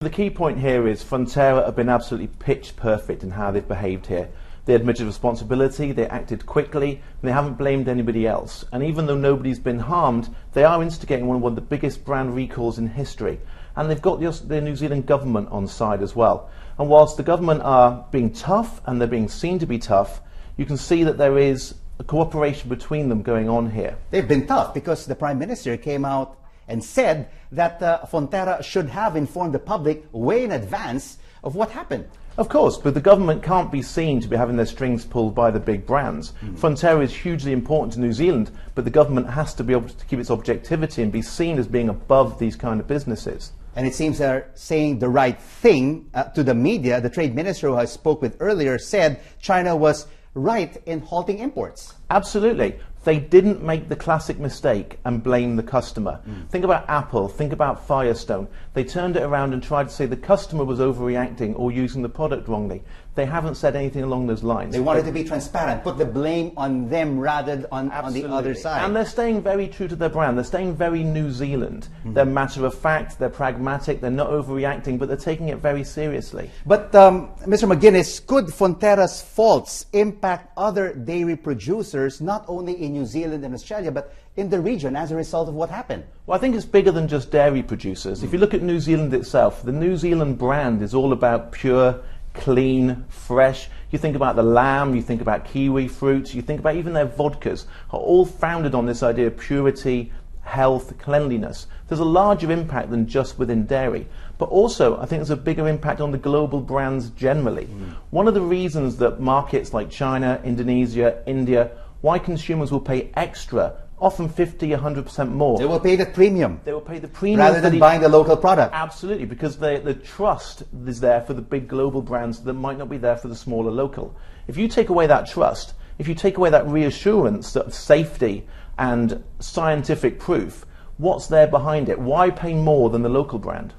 The key point here is Fonterra have been absolutely pitch perfect in how they've behaved here. They admitted responsibility, they acted quickly, and they haven't blamed anybody else. And even though nobody's been harmed, they are instigating one of the biggest brand recalls in history. And they've got the New Zealand government on side as well. And whilst the government are being tough, and they're being seen to be tough, you can see that there is a cooperation between them going on here. They've been tough because the Prime Minister came out and said that Fonterra should have informed the public way in advance of what happened. Of course, but the government can't be seen to be having their strings pulled by the big brands. Fonterra is hugely important to New Zealand, but the government has to be able to keep its objectivity and be seen as being above these kind of businesses. And it seems they're saying the right thing to the media. The trade minister who I spoke with earlier said China was right in halting imports. Absolutely. They didn't make the classic mistake and blame the customer. Think about Apple, think about Firestone. They turned it around and tried to say the customer was overreacting or using the product wrongly. They haven't said anything along those lines. They wanted to be transparent, put the blame on them rather than on the other side. And they're staying very true to their brand. They're staying very New Zealand. They're matter of fact, they're pragmatic, they're not overreacting, but they're taking it very seriously. But Mr. McGuinness, could Fonterra's faults impact other dairy producers, not only in New Zealand and Australia, but in the region as a result of what happened? Well, I think it's bigger than just dairy producers. If you look at New Zealand itself, the New Zealand brand is all about pure, clean, fresh. You think about the lamb, you think about kiwi fruits, you think about even their vodkas, are all founded on this idea of purity, health, cleanliness. There's a larger impact than just within dairy. But also, I think there's a bigger impact on the global brands generally. One of the reasons that markets like China, Indonesia, India, why consumers will pay extra, often 50, 100% more. They will pay the premium. They will pay the premium rather than buying the local product. Absolutely, because the trust is there for the big global brands that might not be there for the smaller local. If you take away that trust, if you take away that reassurance of safety and scientific proof, what's there behind it? Why pay more than the local brand?